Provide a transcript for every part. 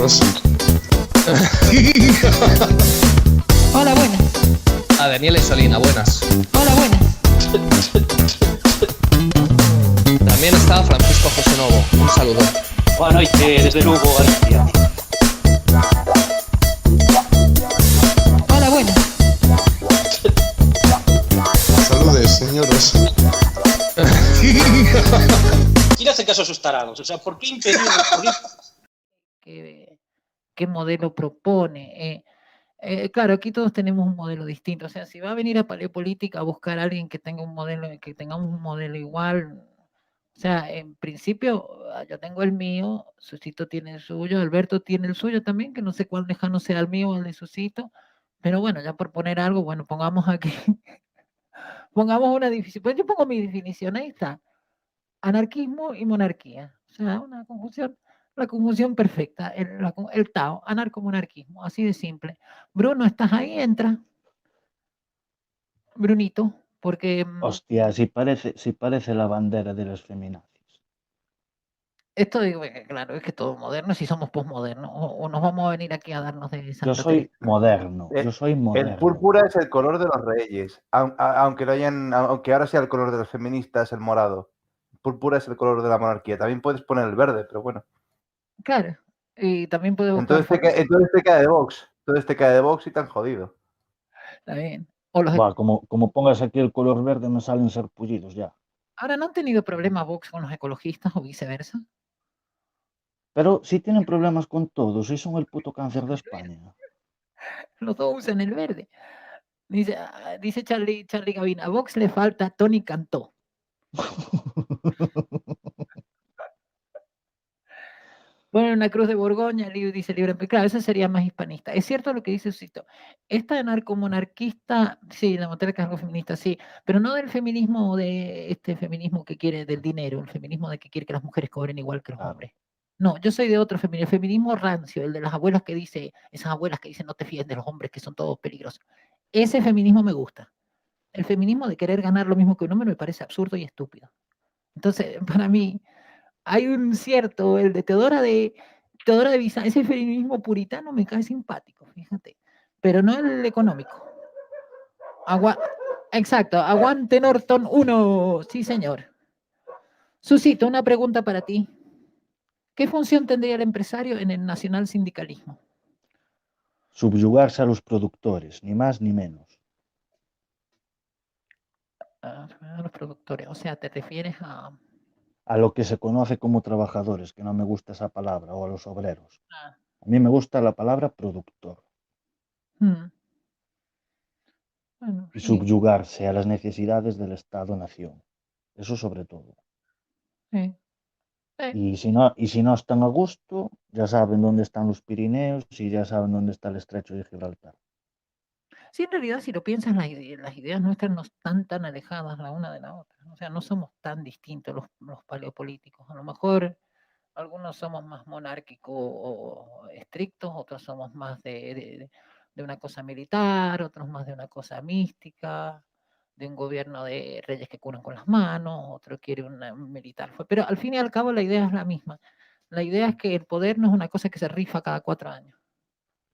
señoras. Hola, buenas. A Daniela y Solina, buenas. Hola, buenas. También está Francisco José Novo. Un saludo. Boa noite desde Lugo, Galicia. Hola, buenas. Saludes, señoras. ¿Quién hace caso a esos tarados? O sea, ¿por qué impedir? ¿Qué modelo propone? Claro, aquí todos tenemos un modelo distinto. O sea, si va a venir a Paleopolítica a buscar a alguien que tenga un modelo, que tengamos un modelo igual, o sea, en principio yo tengo el mío, Susito tiene el suyo, Alberto tiene el suyo también, que no sé cuál lejano sea el mío o el de Susito, pero bueno, ya por poner algo, bueno, pongamos aquí, pongamos una definición, pues yo pongo mi definición, ahí está, anarquismo y monarquía, o sea, una conjunción, la conjunción perfecta, el Tao, anarcomonarquismo, así de simple. Bruno, ¿estás ahí? Entra. Brunito, porque Hostia, si parece la bandera de los feminazis. esto digo, claro, es que todo moderno, si somos posmodernos, o nos vamos a venir aquí a darnos de Yo Santa soy Teresa. moderno, yo soy El moderno. púrpura es el color de los reyes, aunque ahora sea el color de los feministas, el morado. El púrpura es el color de la monarquía. También puedes poner el verde, pero bueno. Claro, y también puede buscar Entonces te cae de Vox. Entonces te cae de Vox y tan jodido. Está bien. O los, Buah, como pongas aquí el color verde me salen sarpullidos ya. ahora, ¿no han tenido problemas Vox con los ecologistas o viceversa? Pero si tienen problemas con todo, si son el puto cáncer de España. Los dos usan el verde. Dice Charlie Gavin, a Vox le falta Tony Cantó. Bueno, una cruz de Borgoña, dice Libre. Claro, eso sería más hispanista. Es cierto lo que dice Susito. Esta narcomonarquista, sí, la monarca es algo feminista, sí, pero no del feminismo, de este feminismo que quiere del dinero, el feminismo de que quiere que las mujeres cobren igual que los hombres. No, yo soy de otro feminismo, el feminismo rancio, el de las abuelas que dice, esas abuelas que dicen no te fíes de los hombres que son todos peligrosos. Ese feminismo me gusta. El feminismo de querer ganar lo mismo que un hombre me parece absurdo y estúpido. Entonces, para mí, hay un cierto, el de Teodora de Bizancio, ese feminismo puritano me cae simpático, fíjate, pero no el económico. Exacto, aguante Norton 1, sí señor. Susito, una pregunta para ti. ¿Qué función tendría el empresario en el nacional sindicalismo? Subyugarse a los productores, ni más ni menos. A los productores, o sea, te refieres A lo que se conoce como trabajadores, que no me gusta esa palabra, o a los obreros. Ah. A mí me gusta la palabra productor. Bueno, Y sí. subyugarse a las necesidades del Estado-nación. Eso sobre todo. Sí. Y si no están a gusto, ya saben dónde están los Pirineos y ya saben dónde está el estrecho de Gibraltar. Sí, en realidad, si lo piensas, las ideas nuestras no están tan alejadas la una de la otra. O sea, no somos tan distintos los paleopolíticos. A lo mejor algunos somos más monárquicos o estrictos, otros somos más de una cosa militar, otros más de una cosa mística, de un gobierno de reyes que curan con las manos, otro quiere un militar. Pero al fin y al cabo la idea es la misma. La idea es que el poder no es una cosa que se rifa cada 4 años.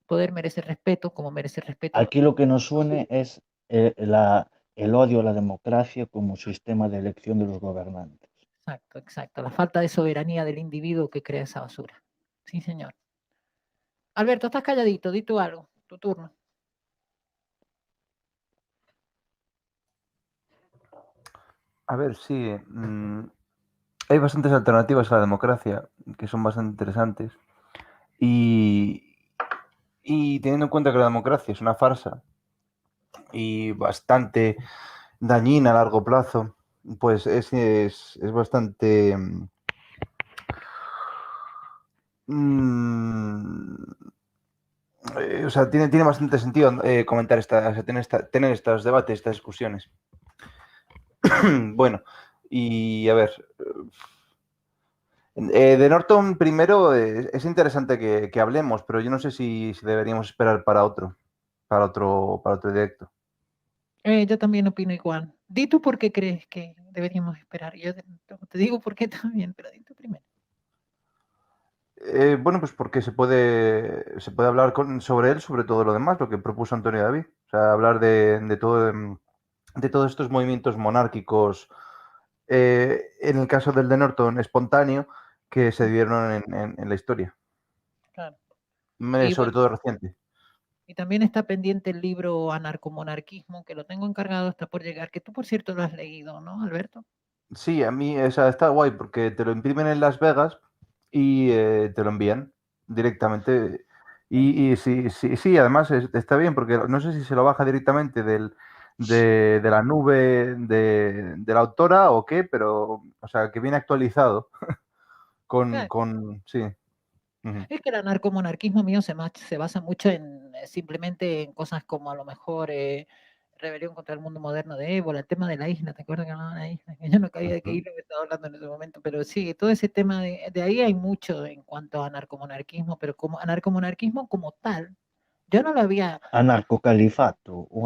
El poder merece respeto, como merece respeto. Aquí lo que nos une es el odio a la democracia como sistema de elección de los gobernantes. Exacto, exacto. La falta de soberanía del individuo que crea esa basura. Sí, señor. Alberto, estás calladito, di tú algo, tu turno. A ver, sí. Hay bastantes alternativas a la democracia que son bastante interesantes. Y teniendo en cuenta que la democracia es una farsa y bastante dañina a largo plazo, pues es bastante... o sea, tiene bastante sentido comentar tener estos debates, estas discusiones. Bueno, y a ver... de Norton primero es interesante que hablemos, pero yo no sé si deberíamos esperar para otro directo. Yo también opino igual. Di tú por qué crees que deberíamos esperar. Yo te digo por qué también, pero di tú primero. Bueno, pues porque se puede hablar sobre él, sobre todo lo demás, lo que propuso Antonio David. O sea, hablar de todo, de todos estos movimientos monárquicos, en el caso del de Norton, espontáneo, que se dieron en la historia, Claro. Y sobre bueno, todo reciente. y también está pendiente el libro Anarcomonarquismo, que lo tengo encargado, está por llegar, que tú, por cierto, lo has leído, ¿no, Alberto? Sí, a mí está guay porque te lo imprimen en Las Vegas y te lo envían directamente. Y sí, además está bien porque no sé si se lo baja directamente de la nube de la autora o qué, pero, o sea, que viene actualizado Claro. sí. Ujú. Es que el anarcomonarquismo mío se basa mucho en simplemente en cosas como a lo mejor rebelión contra el mundo moderno de Ébola, el tema de la isla, ¿te acuerdas que hablaban de la isla? Que yo no sabía de qué isla me estaba hablando en ese momento, pero sí, todo ese tema de ahí hay mucho en cuanto a anarcomonarquismo, pero como anarcomonarquismo como tal, yo no lo había. Un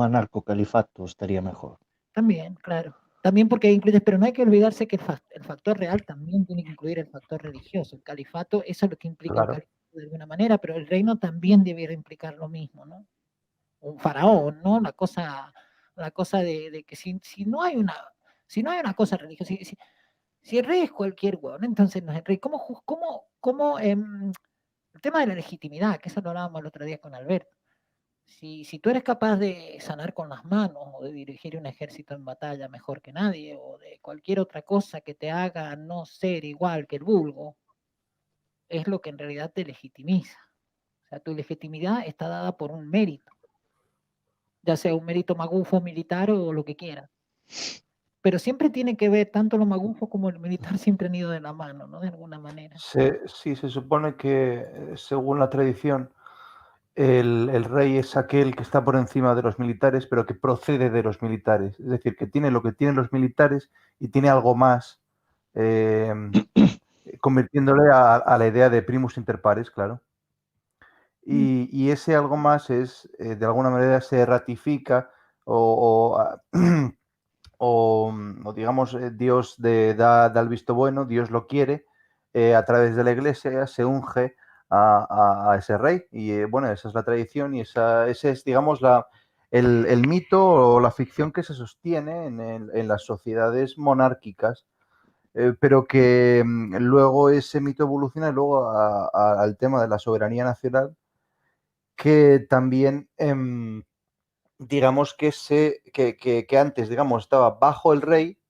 anarcocalifato estaría mejor. También, claro. También porque incluye, pero no hay que olvidarse que el factor real también tiene que incluir el factor religioso. El califato, eso es lo que implica el Claro. califato de alguna manera, pero el reino también debiera implicar lo mismo, ¿no? Un faraón, ¿no? La cosa de que si no hay una cosa religiosa, si el rey es cualquier hueón, entonces no es el rey. El tema de la legitimidad, que eso lo hablábamos el otro día con Alberto. Si tú eres capaz de sanar con las manos o de dirigir un ejército en batalla mejor que nadie o de cualquier otra cosa que te haga no ser igual que el vulgo, es lo que en realidad te legitimiza. O sea, tu legitimidad está dada por un mérito, ya sea un mérito magufo, militar o lo que quieras. Pero siempre tiene que ver, tanto lo magufo como el militar siempre han ido de la mano, ¿no? De alguna manera. Sí, se supone que, según la tradición, el rey es aquel que está por encima de los militares, pero que procede de los militares. Es decir, que tiene lo que tienen los militares y tiene algo más, eh, convirtiéndole a la idea de primus inter pares, claro. Y ese algo más es, de alguna manera, se ratifica o, o digamos, Dios da el visto bueno, Dios lo quiere, a través de la iglesia se unge a ese rey. Y bueno, esa es la tradición y ese es, digamos, el mito o la ficción que se sostiene en las sociedades monárquicas, pero que luego ese mito evoluciona luego al tema de la soberanía nacional, que también digamos que antes, digamos, estaba bajo el rey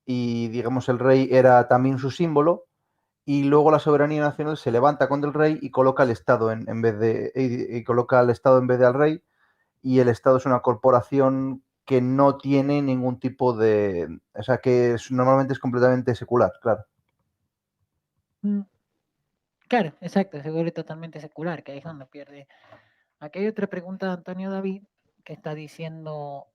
y, digamos, el rey era también su símbolo, y luego la soberanía nacional se levanta contra el rey y coloca al Estado en vez de y coloca al Estado en vez de al rey, y el Estado es una corporación que no tiene ningún tipo de, o sea, que normalmente es completamente secular, claro. Claro, exacto, se vuelve totalmente secular, que ahí es donde pierde. Aquí hay otra pregunta de Antonio David que está diciendo,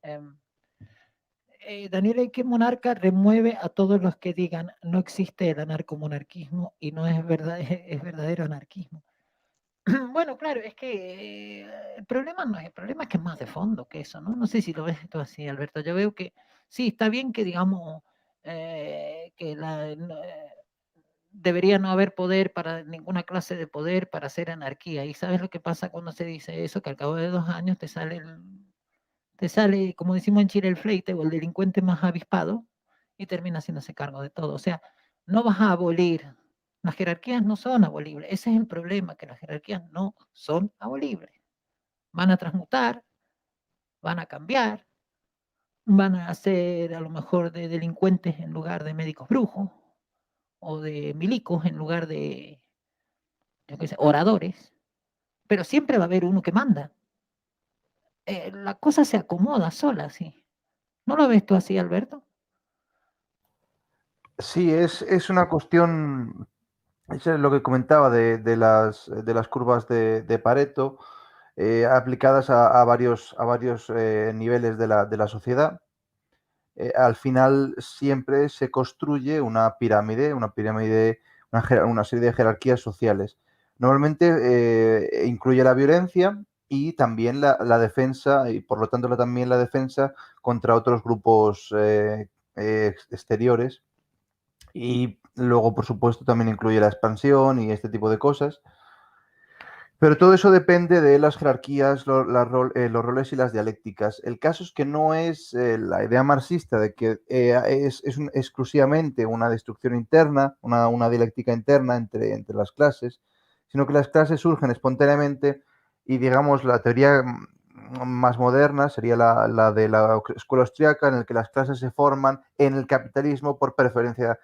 Daniel, ¿qué monarca remueve a todos los que digan no existe el anarcomonarquismo y no es verdad, es verdadero anarquismo? Bueno, claro, es que el problema no es, el problema es que es más de fondo que eso, ¿no? No sé si lo ves tú así, Alberto. Yo veo que sí, está bien que digamos que debería no haber poder para ninguna clase de poder para hacer anarquía. ¿Y sabes lo que pasa cuando se dice eso? Que al cabo de 2 años te sale, como decimos en Chile, el fleite o el delincuente más avispado y termina haciéndose cargo de todo. O sea, no vas a abolir. Las jerarquías no son abolibles. Ese es el problema, que las jerarquías no son abolibles. Van a transmutar, van a cambiar, van a ser a lo mejor de delincuentes en lugar de médicos brujos o de milicos en lugar de, yo qué sé, oradores, pero siempre va a haber uno que manda. La cosa se acomoda sola, ¿sí? ¿No lo ves tú así, Alberto? Sí, es una cuestión, eso es lo que comentaba de las curvas de Pareto, aplicadas a varios niveles de la sociedad. Al final siempre se construye una pirámide, una serie de jerarquías sociales. Normalmente incluye la violencia y también la defensa, y por lo tanto también la defensa contra otros grupos exteriores. Y Luego, por supuesto, también incluye la expansión y este tipo de cosas. Pero todo eso depende de las jerarquías, los roles y las dialécticas. El caso es que no es la idea marxista de que exclusivamente una destrucción interna, una dialéctica interna entre las clases, sino que las clases surgen espontáneamente y, digamos, la teoría más moderna sería la de la escuela austriaca, en la que las clases se forman en el capitalismo por preferencia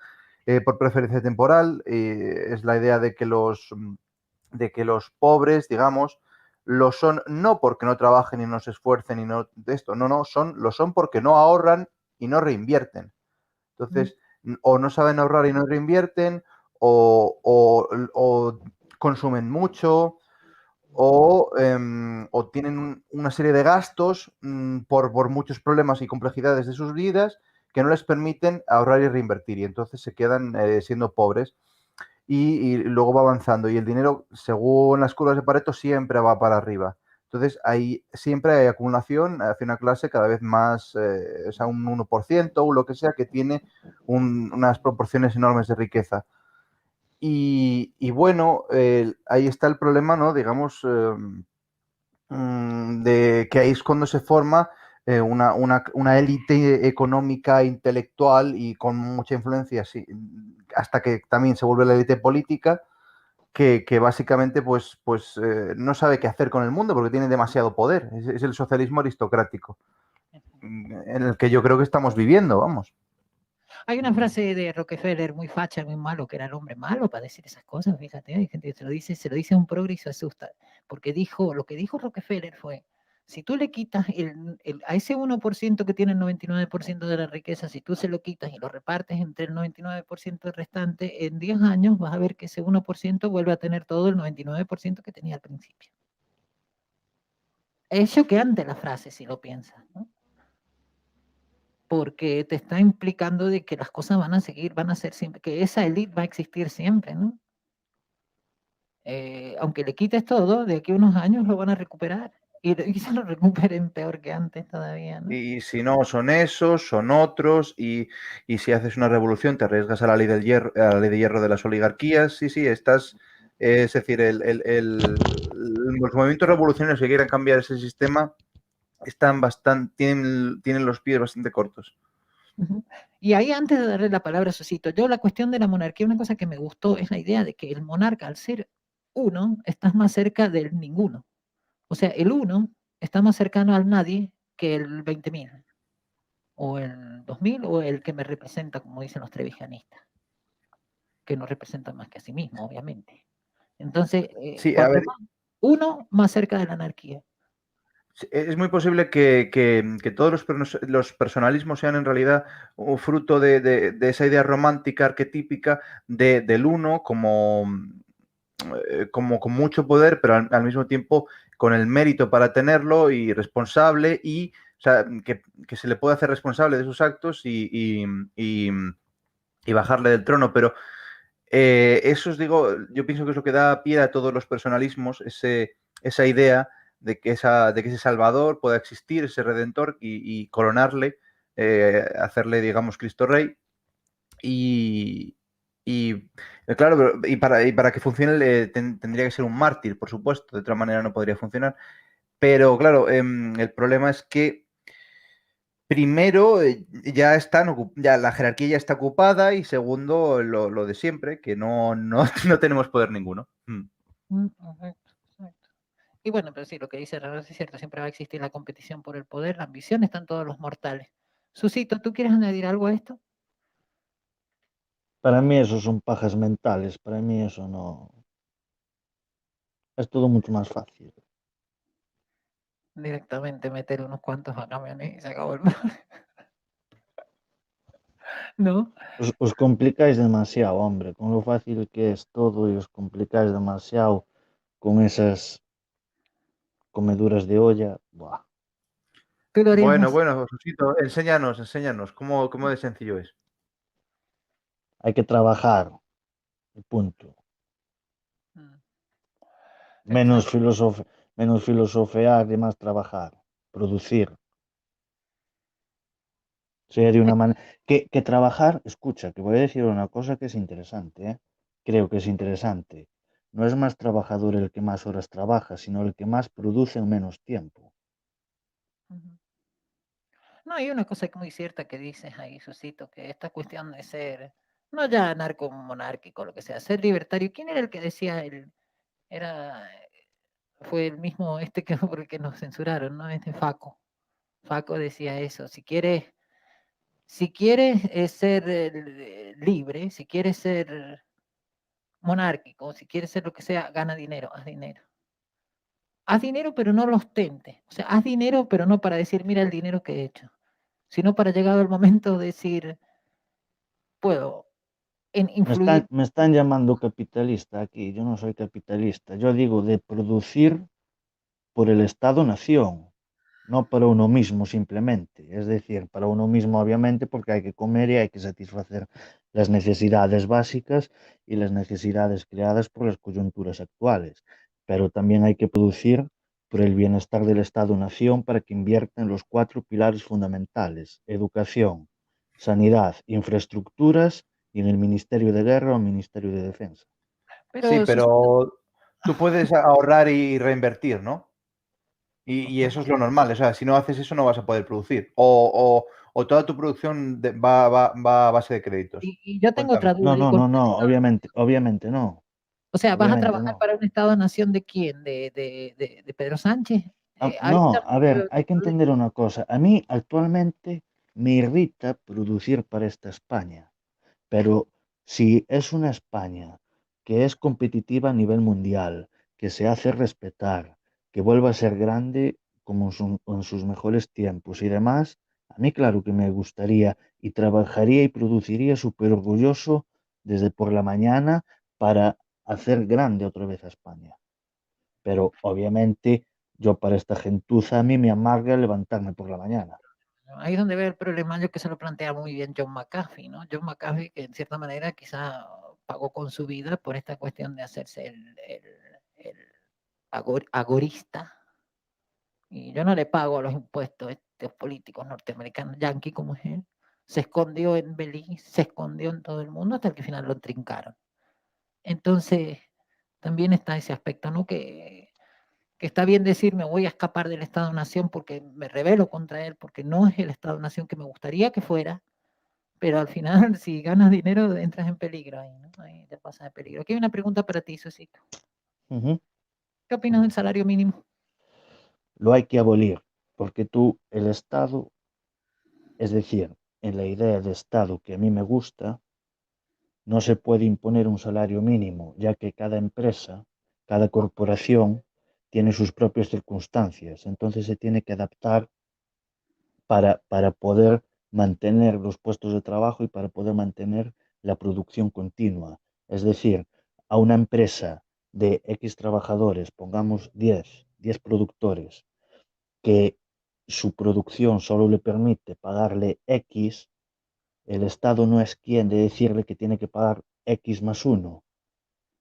temporal. Es la idea de que los pobres, digamos, lo son no porque no trabajen y no se esfuercen y no de esto, no, lo son porque no ahorran y no reinvierten. Entonces, o no saben ahorrar y no reinvierten, o consumen mucho, o tienen una serie de gastos por muchos problemas y complejidades de sus vidas que no les permiten ahorrar y reinvertir, y entonces se quedan siendo pobres. Y luego va avanzando y el dinero, según las curvas de Pareto, siempre va para arriba. Entonces, siempre hay acumulación hacia una clase cada vez más, o sea, un 1% o lo que sea, que tiene unas proporciones enormes de riqueza. Y bueno, ahí está el problema, ¿no? Digamos, de que ahí es cuando se forma una élite económica, intelectual y con mucha influencia, sí, hasta que también se vuelve la élite política, que básicamente pues no sabe qué hacer con el mundo porque tiene demasiado poder. Es el socialismo aristocrático en el que yo creo que estamos viviendo, vamos. Hay una frase de Rockefeller muy facha, muy malo, que era el hombre malo para decir esas cosas, fíjate, hay gente que se lo dice a un progre y se asusta, porque lo que dijo Rockefeller fue, si tú le quitas a ese 1% que tiene el 99% de la riqueza, si tú se lo quitas y lo repartes entre el 99% restante, en 10 años vas a ver que ese 1% vuelve a tener todo el 99% que tenía al principio. Es choqueante la frase, si lo piensas, ¿no? Porque te está implicando de que las cosas van a ser siempre, que esa élite va a existir siempre, ¿no? Aunque le quites todo, de aquí a unos años lo van a recuperar. Y quizás lo recuperen peor que antes todavía, ¿no? Y si no son esos, son otros, y si haces una revolución te arriesgas a la ley del hierro, a la ley de hierro de las oligarquías. Sí, estás, es decir, los movimientos revolucionarios que quieran cambiar ese sistema tienen los pies bastante cortos. Y ahí, antes de darle la palabra a Susito, yo la cuestión de la monarquía, una cosa que me gustó es la idea de que el monarca, al ser uno, estás más cerca del ninguno. O sea, el uno está más cercano al nadie que el 20.000, o el 2000, o el que me representa, como dicen los trevijanistas, que no representa más que a sí mismo, obviamente. Entonces, sí, a ver, uno más cerca de la anarquía. es muy posible que todos los personalismos sean en realidad un fruto de esa idea romántica, arquetípica, del uno como con mucho poder, pero al mismo tiempo con el mérito para tenerlo y responsable, y o sea, que se le puede hacer responsable de sus actos y bajarle del trono. Pero eso os digo, yo pienso que es lo que da pie a todos los personalismos, esa idea de que ese Salvador pueda existir, ese Redentor, y coronarle, hacerle, digamos, Cristo Rey. Y claro, para que funcione tendría que ser un mártir, por supuesto, de otra manera no podría funcionar. Pero claro, el problema es que primero ya la jerarquía ya está ocupada, y segundo, lo de siempre, que no tenemos poder ninguno. Exacto. Y bueno, pero sí, lo que dice Ramos es cierto, siempre va a existir la competición por el poder, la ambición, están todos los mortales. Susito, ¿tú quieres añadir algo a esto? Para mí eso son pajas mentales, para mí eso no... Es todo mucho más fácil. Directamente meter unos cuantos a camiones y se acabó el problema. ¿No? Os complicáis demasiado, hombre, con lo fácil que es todo, y os complicáis demasiado con esas comeduras de olla. Buah. ¿Tú lo harías más? Bueno, Susito, enséñanos cómo de sencillo es. Hay que trabajar, y punto. Menos filosofear y más trabajar, producir. Sería de una manera... Que trabajar, escucha, que voy a decir una cosa que es interesante, ¿eh? Creo que es interesante. No es más trabajador el que más horas trabaja, sino el que más produce en menos tiempo. Ujú. No, hay una cosa que muy cierta que dices ahí, Susito, que esta cuestión de ser, no ya narco-monárquico, lo que sea, ser libertario. ¿Quién era el que decía era, fue el mismo que por el que nos censuraron, ¿no? Faco. Faco decía eso, si quieres ser libre, si quieres ser monárquico, si quieres ser lo que sea, gana dinero, haz dinero. Haz dinero, pero no lo ostentes. O sea, haz dinero, pero no para decir, mira el dinero que he hecho, sino para llegado el momento de decir, puedo influir. Me están llamando capitalista aquí. Yo no soy capitalista. Yo digo de producir por el Estado-nación, no para uno mismo simplemente. Es decir, para uno mismo obviamente porque hay que comer y hay que satisfacer las necesidades básicas y las necesidades creadas por las coyunturas actuales. Pero también hay que producir por el bienestar del Estado-nación para que invierta en los 4 pilares fundamentales: educación, sanidad, infraestructuras y en el Ministerio de Guerra o Ministerio de Defensa. Sí, Pero pero tú puedes ahorrar y reinvertir, ¿no? Y eso es lo normal. O sea, si no haces eso no vas a poder producir. O toda tu producción va a base de créditos. y yo tengo Cuéntame. otra No, duda. no, no, no, obviamente no. O sea, ¿vas a Obviamente trabajar no. para un Estado-nación de quién? ¿De Pedro Sánchez? Ahí No, a también ver, veo hay que problema. entender una cosa. A mí actualmente me irrita producir para esta España, pero si es una España que es competitiva a nivel mundial, que se hace respetar, que vuelva a ser grande como en sus mejores tiempos y demás, a mí claro que me gustaría y trabajaría y produciría súper orgulloso desde por la mañana para hacer grande otra vez a España. Pero obviamente yo para esta gentuza a mí me amarga levantarme por la mañana. Ahí es donde veo el problema, yo que se lo plantea muy bien John McAfee, ¿no? John McAfee que en cierta manera quizá pagó con su vida por esta cuestión de hacerse el agorista. Y yo no le pago los impuestos a estos políticos norteamericanos, yanqui como es él. Se escondió en Belice, se escondió en todo el mundo hasta que al final lo trincaron. Entonces, también está ese aspecto, ¿no? Que está bien decir me voy a escapar del Estado-Nación porque me rebelo contra él, porque no es el Estado-Nación que me gustaría que fuera, pero al final si ganas dinero entras en peligro ahí, ¿no? Ahí te pasas de peligro. Aquí hay una pregunta para ti, Susito. Ujú. ¿Qué opinas del salario mínimo? Lo hay que abolir, porque tú, el Estado, es decir, en la idea de Estado que a mí me gusta, no se puede imponer un salario mínimo, ya que cada empresa, cada corporación tiene sus propias circunstancias, entonces se tiene que adaptar para poder mantener los puestos de trabajo y para poder mantener la producción continua. Es decir, a una empresa de X trabajadores, pongamos 10 productores, que su producción solo le permite pagarle X, el Estado no es quien de decirle que tiene que pagar X más uno.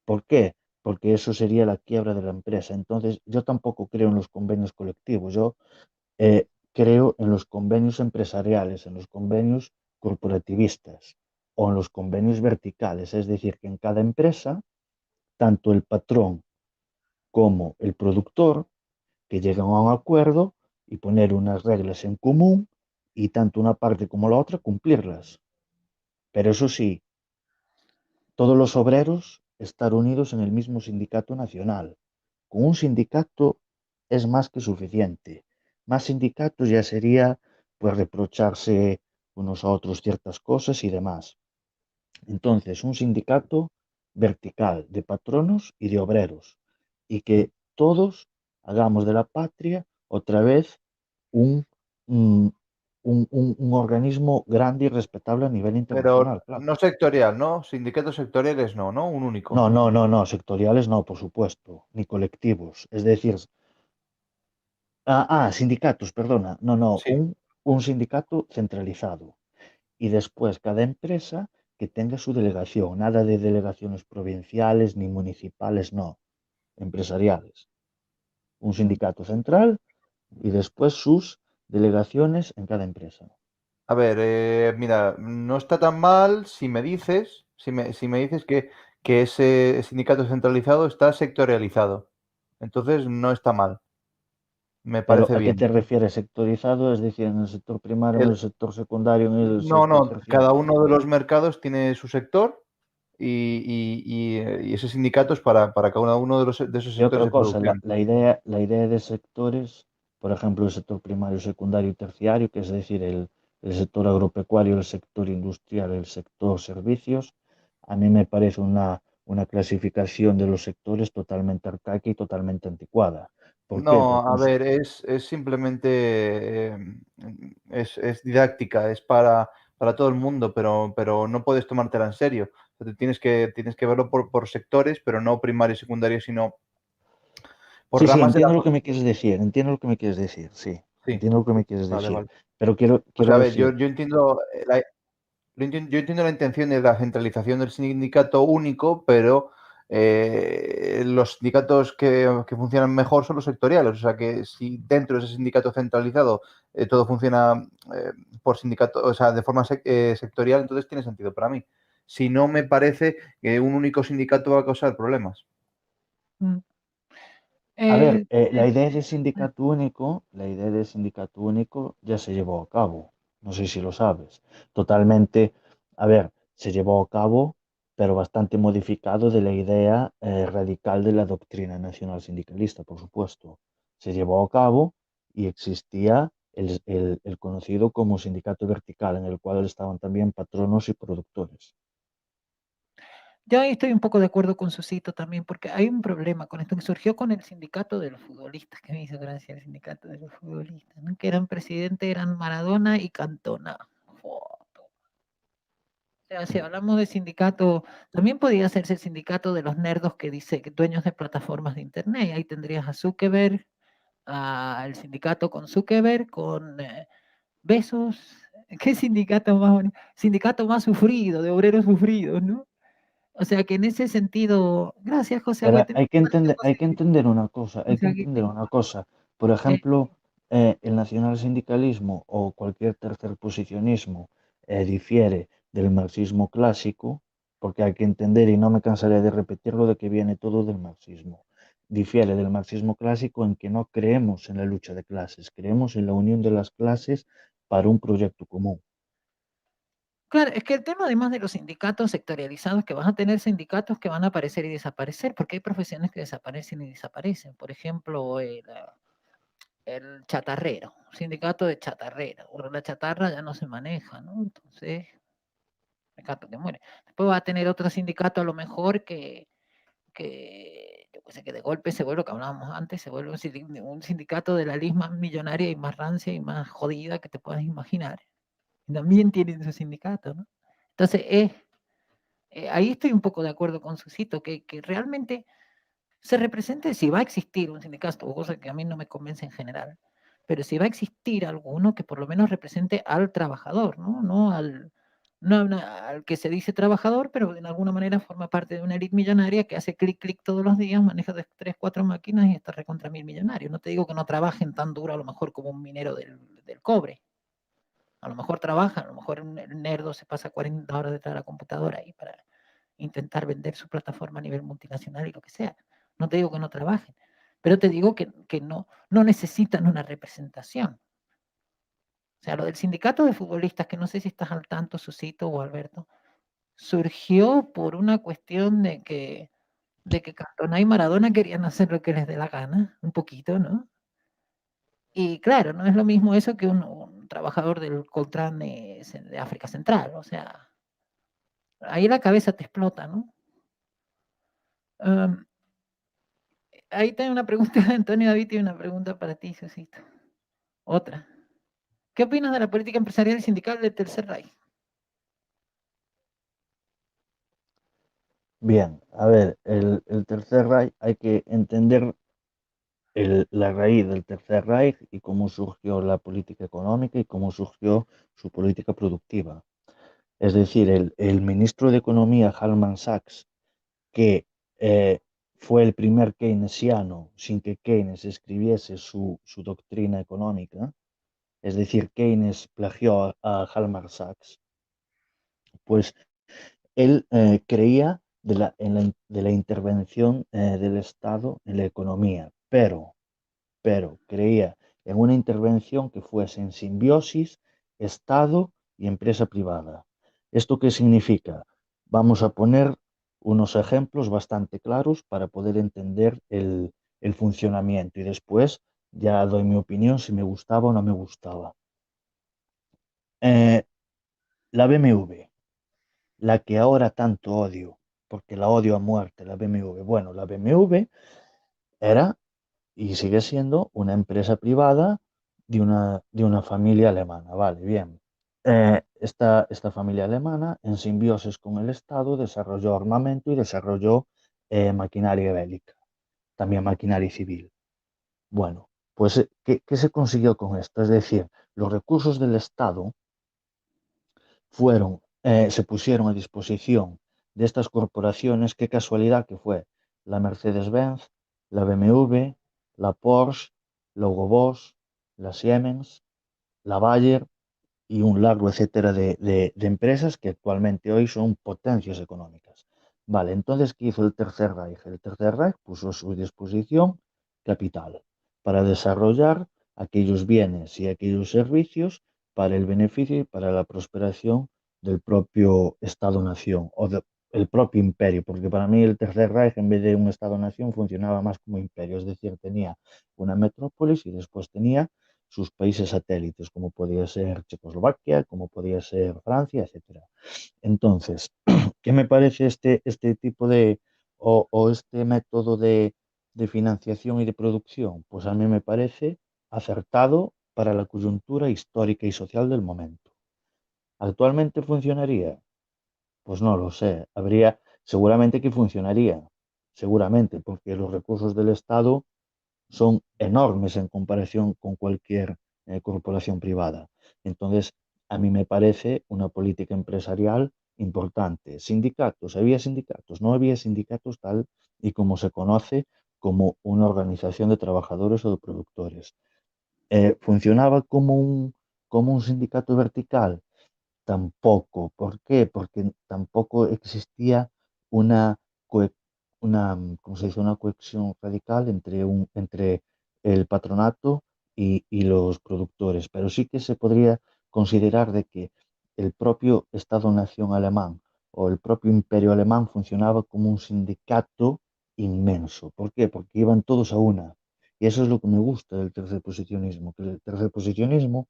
¿Por qué? Porque eso sería la quiebra de la empresa. Entonces, yo tampoco creo en los convenios colectivos. Yo creo en los convenios empresariales, en los convenios corporativistas o en los convenios verticales. Es decir, que en cada empresa, tanto el patrón como el productor, que lleguen a un acuerdo y poner unas reglas en común y tanto una parte como la otra cumplirlas. Pero eso sí, todos los obreros estar unidos en el mismo sindicato nacional. Con un sindicato es más que suficiente. Más sindicatos ya sería pues reprocharse unos a otros ciertas cosas y demás. Entonces, un sindicato vertical de patronos y de obreros y que todos hagamos de la patria otra vez un, un, un organismo grande y respetable a nivel Pero internacional, claro. no sectorial, ¿no? Sindicatos sectoriales no, ¿no? Un único. No, no, no, no, sectoriales no, por supuesto, ni colectivos. Es decir, sindicatos, perdona. No, no, Sí. un sindicato centralizado. Y después cada empresa que tenga su delegación. Nada de delegaciones provinciales ni municipales, no, empresariales. Un sindicato central y después sus delegaciones en cada empresa. A ver, mira, no está tan mal si me dices, si me dices que ese sindicato centralizado está sectorializado. Entonces no está mal, me Pero parece ¿a qué te bien. refieres sectorizado? Es decir, en el sector primario, en el sector secundario, en el No, sector no, cada terciario. uno de los mercados tiene su sector y ese sindicato es para cada uno de esos Y sectores otra de cosa, producción. la idea de sectores, por ejemplo, el sector primario, secundario y terciario, que es decir, el sector agropecuario, el sector industrial, el sector servicios, a mí me parece una clasificación de los sectores totalmente arcaica y totalmente anticuada. ¿Por qué? No, Porque a ver, es simplemente, es didáctica, es para todo el mundo, pero no puedes tomártela en serio. O sea, tienes que verlo por sectores, pero no primario y secundario, sino por sí, sí, ramas de la entiendo lo que me producción. quieres decir, entiendo lo que me quieres decir, sí, Sí, entiendo lo que me quieres vale, decir, vale. pero O quiero sea, a ver, yo, decir, yo entiendo yo entiendo la intención de la centralización del sindicato único, pero los sindicatos que funcionan mejor son los sectoriales. O sea, que si dentro de ese sindicato centralizado todo funciona por sindicato, o sea, de forma sectorial, entonces tiene sentido para mí. Si no, me parece que un único sindicato va a causar problemas. Mm. a ver, Eh, eh, la idea de sindicato único ya se llevó a cabo, no sé si lo sabes, totalmente, a ver, se llevó a cabo, pero bastante modificado de la idea radical de la doctrina nacional sindicalista, por supuesto. Se llevó a cabo y existía el conocido como sindicato vertical, en el cual estaban también patronos y productores. Yo ahí estoy un poco de acuerdo con Susito también, porque hay un problema con esto que surgió con el sindicato de los futbolistas, que me hizo gracia el sindicato de los futbolistas, ¿no? Que eran presidente, eran Maradona y Cantona. Foto. O sea, si hablamos de sindicato, también podría hacerse el sindicato de los nerdos que dice que dueños de plataformas de internet. Ahí tendrías a Zuckerberg, el sindicato con Zuckerberg, con Besos. ¿Qué sindicato más bonito? Sindicato más sufrido, de obreros sufridos, ¿no? O sea que en ese sentido, gracias José Pero Agüete. hay que entender una cosa, O hay que sea que, entender una cosa. Por eh, ejemplo, el nacionalsindicalismo o cualquier tercer posicionismo difiere del marxismo clásico, porque hay que entender, y no me cansaré de repetirlo, de que viene todo del marxismo. Difiere del marxismo clásico en que no creemos en la lucha de clases, creemos en la unión de las clases para un proyecto común. claro, es que el tema además de los sindicatos sectorializados, que vas a tener sindicatos que van a aparecer y desaparecer, porque hay profesiones que desaparecen y desaparecen. Por ejemplo, el chatarrero, sindicato de chatarrero. Bueno, la chatarra ya no se maneja, ¿no? Entonces, el gato que muere. Después va a tener otro sindicato a lo mejor que yo qué sé, que de golpe se vuelve lo que hablábamos antes, se vuelve un sindicato de la ley más millonaria y más rancia y más jodida que te puedas imaginar. Y también tienen su sindicato, ¿no? Entonces, ahí estoy un poco de acuerdo con Susito, que realmente se represente si va a existir un sindicato, cosa que a mí no me convence en general, pero si va a existir alguno que por lo menos represente al trabajador, ¿no? No al que se dice trabajador, pero de alguna manera forma parte de una élite millonaria que hace clic, clic todos los días, maneja de 3, 4 máquinas y está recontra mil millonarios. No te digo que no trabajen tan duro a lo mejor como un minero del cobre. A lo mejor trabajan, a lo mejor el nerdo se pasa 40 horas detrás de la computadora ahí para intentar vender su plataforma a nivel multinacional y lo que sea. No te digo que no trabajen, pero te digo que no necesitan una representación. O sea, lo del sindicato de futbolistas, que no sé si estás al tanto, Susito o Alberto, surgió por una cuestión de que Cantona y Maradona querían hacer lo que les dé la gana, un poquito, ¿no? Y claro, no es lo mismo eso que un trabajador del Coltrán de África Central, o sea, ahí la cabeza te explota, ¿no? Um, Ahí tengo una pregunta de Antonio David y una pregunta para ti, Susito. Otra. ¿Qué opinas de la política empresarial y sindical del Tercer Reich? Bien, a ver, el Tercer Reich hay que entender la raíz del Tercer Reich y cómo surgió la política económica y cómo surgió su política productiva. Es decir, el ministro de Economía, Hartmann Sachs, que fue el primer keynesiano sin que Keynes escribiese su doctrina económica, es decir, Keynes plagió a Hjalmar Sachs, pues él creía de la intervención del Estado en la economía, pero creía en una intervención que fuese en simbiosis Estado y empresa privada. ¿Esto qué significa? Vamos a poner unos ejemplos bastante claros para poder entender el funcionamiento y después ya doy mi opinión si me gustaba o no me gustaba. La BMW, la que ahora tanto odio, porque la odio a muerte, la BMW. Bueno, la BMW era y sigue siendo una empresa privada de una familia alemana. Vale, bien. Esta familia alemana, en simbiosis con el Estado, desarrolló armamento y desarrolló maquinaria bélica, también maquinaria civil. Bueno, pues, ¿qué se consiguió con esto? Es decir, los recursos del Estado se pusieron a disposición de estas corporaciones. Qué casualidad que fue la Mercedes-Benz, la BMW, la Porsche, la Hugo Boss, la Siemens, la Bayer y un largo etcétera de empresas que actualmente hoy son potencias económicas. Vale, entonces, ¿qué hizo el Tercer Reich? El Tercer Reich puso a su disposición capital para desarrollar aquellos bienes y aquellos servicios para el beneficio y para la prosperación del propio Estado-nación o del propio imperio, porque para mí el Tercer Reich, en vez de un Estado-nación, funcionaba más como imperio, es decir, tenía una metrópolis y después tenía sus países satélites, como podía ser Checoslovaquia, como podía ser Francia, etc. Entonces, ¿qué me parece este tipo o este método de financiación y de producción? Pues a mí me parece acertado para la coyuntura histórica y social del momento. ¿Actualmente funcionaría? Pues no lo sé. Seguramente que funcionaría, seguramente, porque los recursos del Estado son enormes en comparación con cualquier corporación privada. Entonces, a mí me parece una política empresarial importante. Sindicatos, ¿había sindicatos? No había sindicatos tal y como se conoce como una organización de trabajadores o de productores. ¿Funcionaba como un sindicato vertical? Tampoco. ¿Por qué? Porque tampoco existía una, ¿cómo se dice? Una cohesión radical entre el patronato y los productores. Pero sí que se podría considerar de que el propio Estado-nación alemán o el propio imperio alemán funcionaba como un sindicato inmenso. ¿Por qué? Porque iban todos a una. Y eso es lo que me gusta del tercerposicionismo, que el tercerposicionismo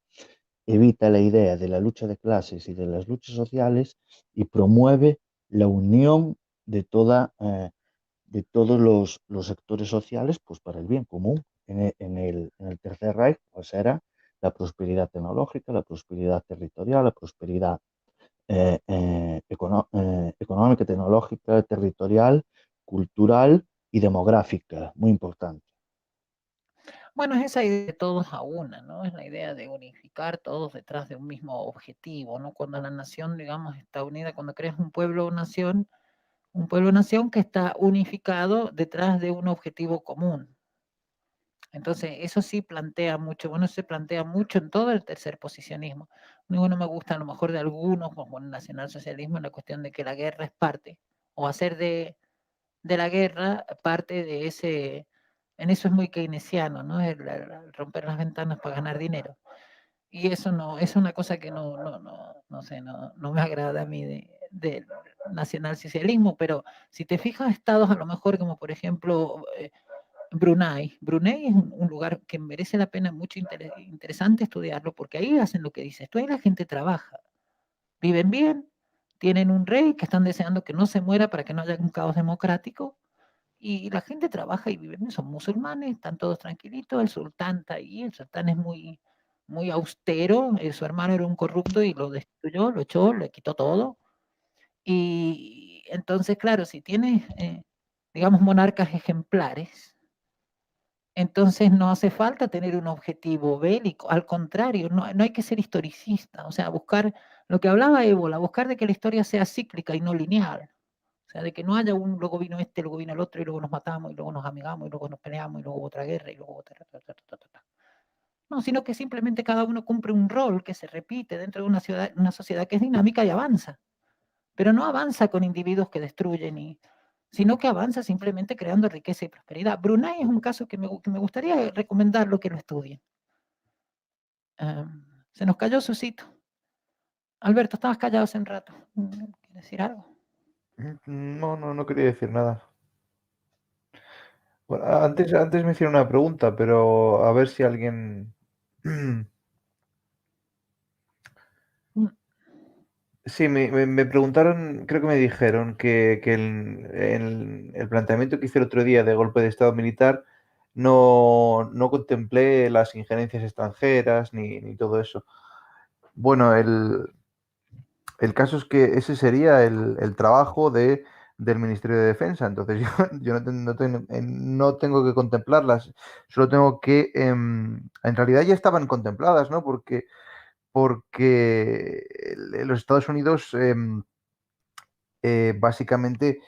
evita la idea de la lucha de clases y de las luchas sociales y promueve la unión de todos los sectores sociales, pues para el bien común. En el Tercer Reich pues era la prosperidad tecnológica, la prosperidad territorial, la prosperidad económica, tecnológica, territorial, cultural y demográfica, muy importante. Bueno, es esa idea de todos a una, ¿no? Es la idea de unificar todos detrás de un mismo objetivo, ¿no? Cuando la nación, digamos, está unida, cuando creas un pueblo-nación que está unificado detrás de un objetivo común. Entonces, eso sí plantea mucho, bueno, se plantea mucho en todo el tercerposicionismo. No me gusta a lo mejor de algunos, como el nacionalsocialismo, la cuestión de que la guerra es parte, o hacer de la guerra parte de ese, en eso es muy keynesiano, ¿no? El romper las ventanas para ganar dinero. Y eso no, es una cosa que no sé, no me agrada a mí del nacionalsocialismo, pero si te fijas, estados a lo mejor como por ejemplo Brunei es un lugar que merece la pena mucho interesante estudiarlo, porque ahí hacen lo que dices tú, ahí la gente trabaja, viven bien, tienen un rey que están deseando que no se muera para que no haya un caos democrático, y la gente trabaja y vive bien, son musulmanes, están todos tranquilitos, el sultán está ahí, el sultán es muy austero, su hermano era un corrupto y lo destruyó, lo echó, le quitó todo, y entonces, claro, si tienes, digamos, monarcas ejemplares, entonces no hace falta tener un objetivo bélico, al contrario, no hay que ser historicista, o sea, buscar lo que hablaba Ébola, buscar de que la historia sea cíclica y no lineal, o sea, de que no haya un, luego vino este, luego vino el otro, y luego nos matamos, y luego nos amigamos, y luego nos peleamos, y luego otra guerra, y luego otra. No, sino que simplemente cada uno cumple un rol que se repite dentro de una sociedad que es dinámica y avanza. Pero no avanza con individuos que destruyen, sino que avanza simplemente creando riqueza y prosperidad. Brunei es un caso que me gustaría recomendarlo que lo estudien. Se nos cayó Susito. Alberto, estabas callado hace un rato. ¿Quieres decir algo? No quería decir nada. Bueno, antes me hicieron una pregunta, pero a ver si alguien... Sí, me preguntaron, creo que me dijeron que el planteamiento que hice el otro día de golpe de Estado militar no contemplé las injerencias extranjeras ni todo eso. Bueno, el caso es que ese sería el trabajo del Ministerio de Defensa. Entonces yo no tengo que contemplarlas, solo tengo que... en realidad ya estaban contempladas, ¿no? Porque los Estados Unidos básicamente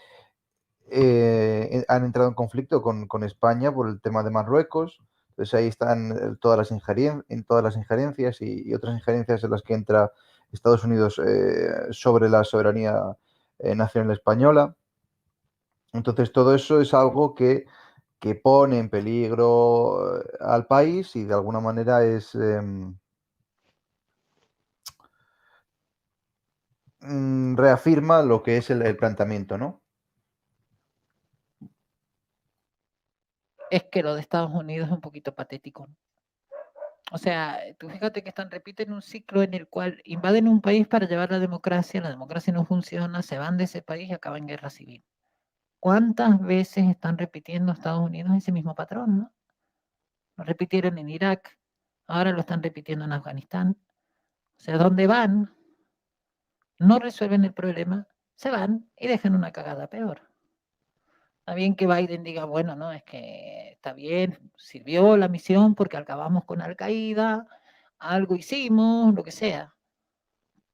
han entrado en conflicto con España por el tema de Marruecos. Entonces ahí están todas las injerencias y otras injerencias en las que entra Estados Unidos sobre la soberanía nacional española. Entonces todo eso es algo que pone en peligro al país y de alguna manera es... reafirma lo que es el planteamiento, ¿no? Es que lo de Estados Unidos es un poquito patético, ¿no? O sea, tú fíjate que repiten un ciclo en el cual invaden un país para llevar la democracia no funciona, se van de ese país y acaban en guerra civil. ¿Cuántas veces están repitiendo Estados Unidos ese mismo patrón, no? Lo repitieron en Irak, ahora lo están repitiendo en Afganistán. O sea, ¿dónde van? No resuelven el problema, se van y dejan una cagada peor. Está bien que Biden diga, bueno, no, es que está bien, sirvió la misión porque acabamos con Al-Qaeda, algo hicimos, lo que sea.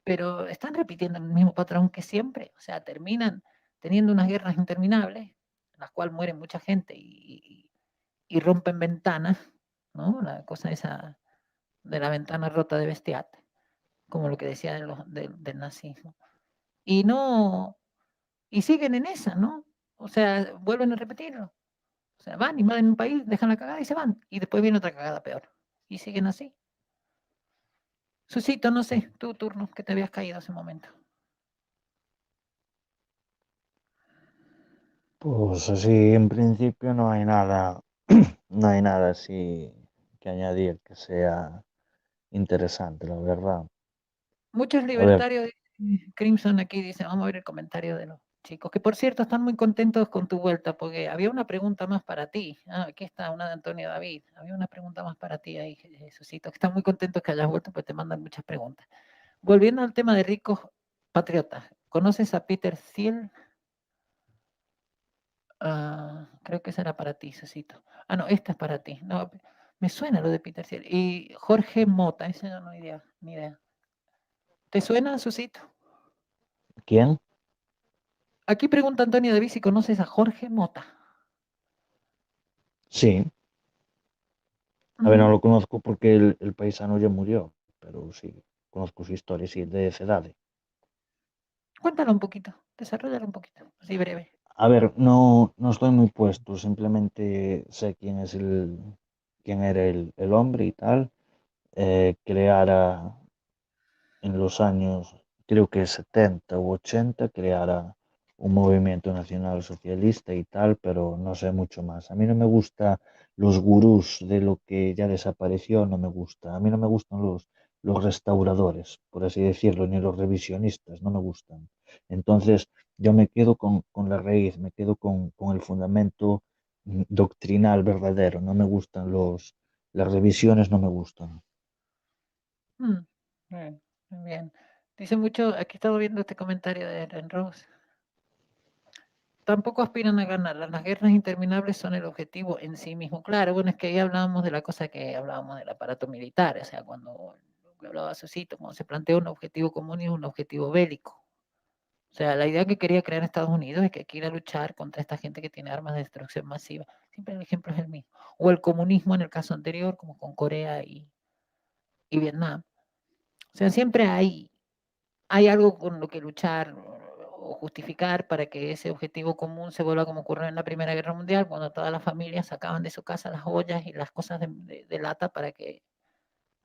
Pero están repitiendo el mismo patrón que siempre. O sea, terminan teniendo unas guerras interminables, en las cuales muere mucha gente y rompen ventanas, ¿no? La cosa esa de la ventana rota de Bestiat, como lo que decía del nazismo. Y siguen en esa, ¿no? O sea, vuelven a repetirlo. O sea, van, invaden un país, dejan la cagada y se van. Y después viene otra cagada peor. Y siguen así. Susito, no sé, tu turno, que te habías caído hace un momento. Pues así, en principio no hay nada, no hay nada así que añadir que sea interesante, la verdad. Muchos A ver, libertarios, Crimson aquí dice, vamos a ver el comentario de los chicos, que por cierto están muy contentos con tu vuelta, porque había una pregunta más para ti. Aquí está una de Antonio David. Había una pregunta más para ti ahí, Jesucito, que están muy contentos que hayas vuelto, pues te mandan muchas preguntas. Volviendo al tema de ricos patriotas, ¿conoces a Peter Thiel? Creo que esa era para ti, Cecito. No, esta es para ti. No, me suena lo de Peter Thiel. Y Jorge Mota, ese no hay idea, ni idea. ¿Te suena, Susito? ¿quién? Aquí pregunta Antonio David si conoces a Jorge Mota. Sí. A ver, no lo conozco porque el paisano ya murió, pero sí, conozco su historia, sí, de Cedade. Cuéntalo un poquito, desarrollalo un poquito, así breve. A ver, no estoy muy puesto, simplemente sé quién era el hombre y tal. Creara en los años, creo que 70 u 80, creara un movimiento nacional socialista y tal, pero no sé mucho más. A mí no me gustan los gurús de lo que ya desapareció, no me gusta. A mí no me gustan los restauradores, por así decirlo, ni los revisionistas, no me gustan. Entonces, yo me quedo con la raíz, me quedo con el fundamento doctrinal verdadero. No me gustan las revisiones, no me gustan. Bien, bien. Dice mucho, aquí he estado viendo este comentario de Ren Rose. Tampoco aspiran a ganarlas. Las guerras interminables son el objetivo en sí mismo. Claro, bueno, es que ahí hablábamos de la cosa que hablábamos del aparato militar, o sea, cuando lo que hablaba Susito, cuando se plantea un objetivo común y un objetivo bélico. O sea, la idea que quería crear Estados Unidos es que hay que ir a luchar contra esta gente que tiene armas de destrucción masiva. Siempre el ejemplo es el mismo. O el comunismo en el caso anterior, como con Corea y y Vietnam. O sea, siempre hay algo con lo que luchar o justificar para que ese objetivo común se vuelva como ocurrió en la Primera Guerra Mundial, cuando todas las familias sacaban de su casa las ollas y las cosas de lata para que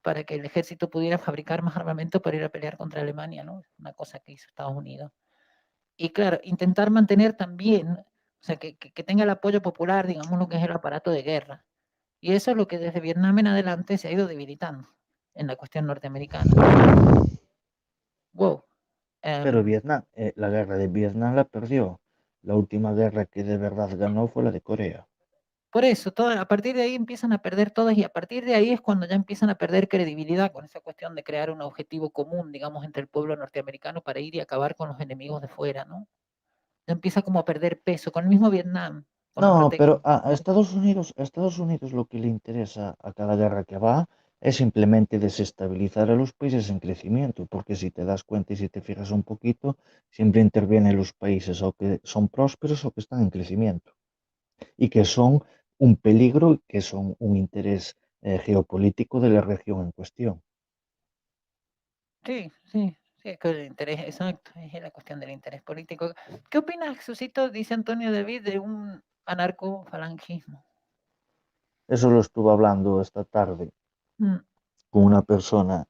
el ejército pudiera fabricar más armamento para ir a pelear contra Alemania, ¿no? Una cosa que hizo Estados Unidos. Y claro, intentar mantener también, o sea, que tenga el apoyo popular, digamos, lo que es el aparato de guerra. Y eso es lo que desde Vietnam en adelante se ha ido debilitando en la cuestión norteamericana. Wow. Pero Vietnam, la guerra de Vietnam la perdió. La última guerra que de verdad ganó fue la de Corea. Por eso, a partir de ahí empiezan a perder todas y a partir de ahí es cuando ya empiezan a perder credibilidad con esa cuestión de crear un objetivo común, digamos, entre el pueblo norteamericano para ir y acabar con los enemigos de fuera, ¿no? Ya empieza como a perder peso, con el mismo Vietnam. Con la No, parte pero a Estados Unidos lo que le interesa a cada guerra que va es simplemente desestabilizar a los países en crecimiento, porque si te das cuenta y si te fijas un poquito, siempre intervienen los países o que son prósperos o que están en crecimiento y que son un peligro y que son un interés geopolítico de la región en cuestión. Sí, sí, sí, es que el interés, exacto, es la cuestión del interés político. ¿Qué opinas, Susito, dice Antonio David, de un anarcofalangismo? Eso lo estuve hablando esta tarde Mm, con una persona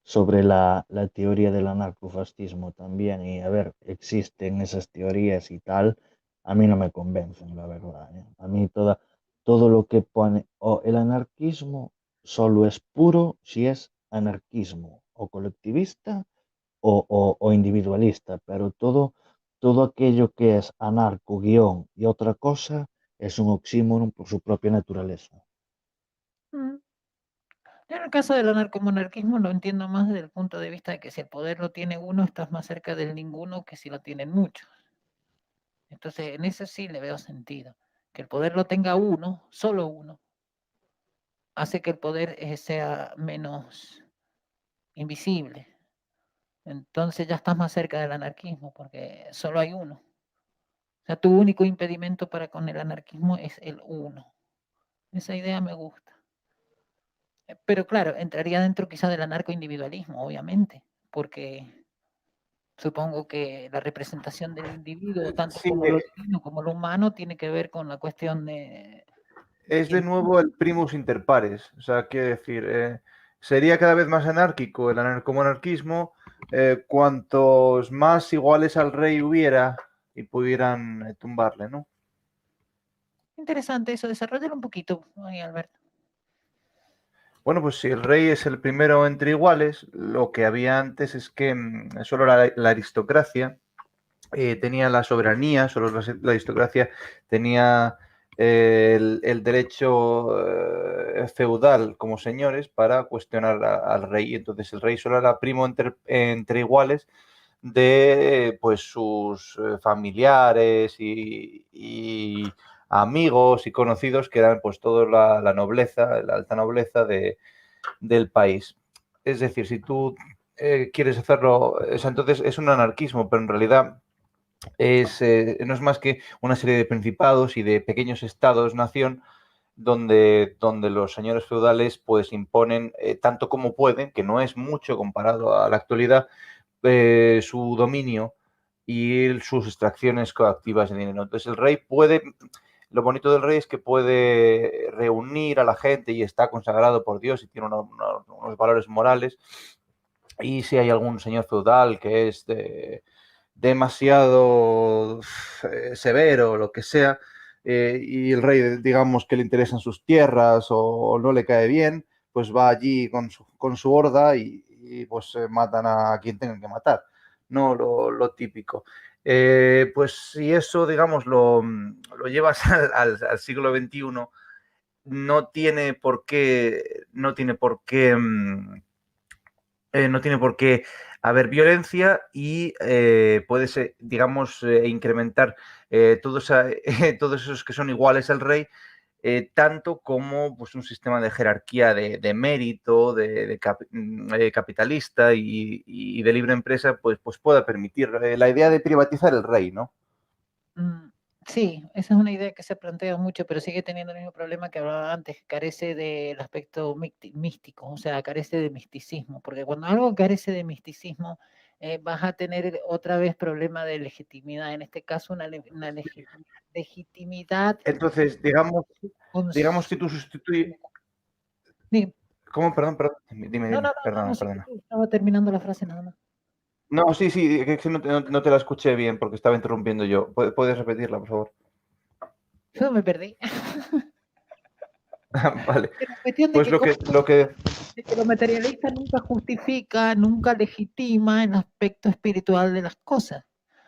sobre la teoría del anarcofascismo también. Y a ver, existen esas teorías y tal, a mí no me convencen, la verdad, ¿eh? A mí todo lo que pone, o el anarquismo solo es puro si es anarquismo, o colectivista o individualista, pero todo aquello que es anarco, guión y otra cosa es un oxímoron por su propia naturaleza. mm. Yo en el caso del anarcomonarquismo lo entiendo más desde el punto de vista de que si el poder lo tiene uno, estás más cerca del ninguno que si lo tienen muchos. Entonces, en eso sí le veo sentido. Que el poder lo tenga uno, solo uno, hace que el poder sea menos invisible. Entonces ya estás más cerca del anarquismo, porque solo hay uno. O sea, tu único impedimento para con el anarquismo es el uno. Esa idea me gusta. Pero claro, entraría dentro quizá del anarcoindividualismo, obviamente, porque supongo que la representación del individuo, tanto Sí, como lo divino como lo humano, tiene que ver con la cuestión de... es de nuevo el primus inter pares. O sea, quiero decir, sería cada vez más anárquico el anarcomonarquismo cuantos más iguales al rey hubiera y pudieran tumbarle, ¿no? Interesante eso, desarrollalo un poquito, ahí, Alberto. Bueno, pues si el rey es el primero entre iguales, lo que había antes es que solo la aristocracia tenía la soberanía, solo la aristocracia tenía el derecho feudal como señores para cuestionar al rey. Entonces el rey solo era primo entre iguales de pues sus familiares y amigos y conocidos que eran pues toda la nobleza, la alta nobleza del país. Es decir, si tú quieres hacerlo, o sea, entonces es un anarquismo, pero en realidad no es más que una serie de principados y de pequeños estados-nación donde los señores feudales pues imponen tanto como pueden, que no es mucho comparado a la actualidad, su dominio y sus extracciones coactivas de dinero. Entonces el rey puede, lo bonito del rey es que puede reunir a la gente y está consagrado por Dios y tiene unos valores morales. Y si hay algún señor feudal que es demasiado severo o lo que sea, y el rey, digamos, que le interesan sus tierras o no le cae bien, pues va allí con su horda y pues matan a quien tengan que matar, no lo típico. Pues si eso, digamos, lo llevas al siglo XXI, no tiene por qué, no tiene por qué no tiene por qué haber violencia y puede ser, digamos, incrementar todos esos que son iguales al rey, tanto como pues, un sistema de jerarquía de mérito, capitalista y de libre empresa, pues pueda permitir la idea de privatizar el rey, ¿no? Sí, esa es una idea que se ha planteado mucho, pero sigue teniendo el mismo problema que hablaba antes, carece del aspecto místico, o sea, carece de misticismo, porque cuando algo carece de misticismo, vas a tener otra vez problema de legitimidad, en este caso una legitimidad Entonces, digamos que tú sustituyes... Sí. ¿Cómo? Perdón. Dime, No, perdona. estaba terminando la frase nada más. No, sí, que no te la escuché bien porque estaba interrumpiendo yo. ¿Puedes repetirla, por favor? Yo me perdí. Vale. La cuestión de Pues que, lo que... de que lo materialista nunca justifica, nunca legitima el aspecto espiritual de las cosas.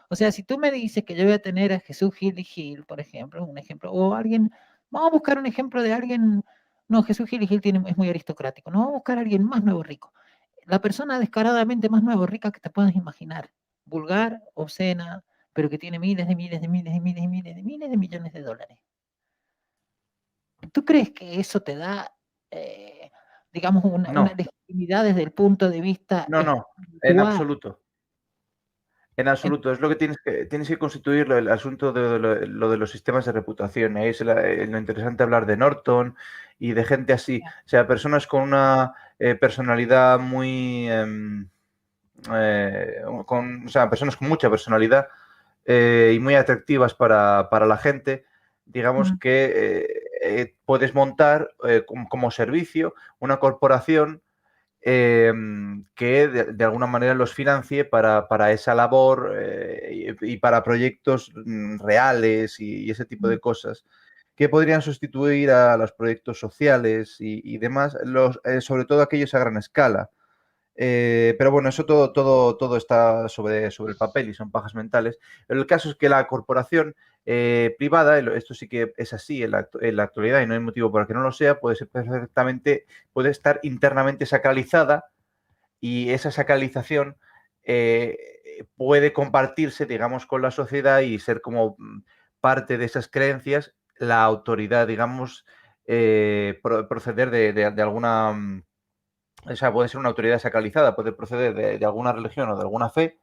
O sea, si tú me dices que yo voy a tener a Jesús Gil y Gil, por ejemplo, un ejemplo, o alguien, vamos a buscar un ejemplo de alguien, no, Jesús Gil y Gil es muy aristocrático, no, vamos a buscar a alguien más nuevo rico. La persona descaradamente más nuevo rica que te puedas imaginar, vulgar, obscena, pero que tiene miles de millones de dólares. ¿Tú crees que eso te da, digamos, una No, legitimidad desde el punto de vista no, en espiritual? absoluto. En absoluto. Es lo que tienes que constituir el asunto de lo de los sistemas de reputación. Ahí es lo interesante hablar de Norton y de gente así. O sea, personas con una personalidad muy... o sea, personas con mucha personalidad y muy atractivas para la gente, digamos que puedes montar como servicio una corporación que de alguna manera los financie para esa labor y para proyectos reales y ese tipo de cosas que podrían sustituir a los proyectos sociales y demás, sobre todo aquellos a gran escala. Pero bueno, eso todo está sobre el papel y son pajas mentales. Pero el caso es que la corporación privada, esto sí que es así en la actualidad y no hay motivo para que no lo sea, puede ser perfectamente, puede estar internamente sacralizada y esa sacralización puede compartirse, digamos, con la sociedad y ser como parte de esas creencias, la autoridad, digamos, proceder de alguna... O sea, puede ser una autoridad sacralizada, puede proceder de alguna religión o de alguna fe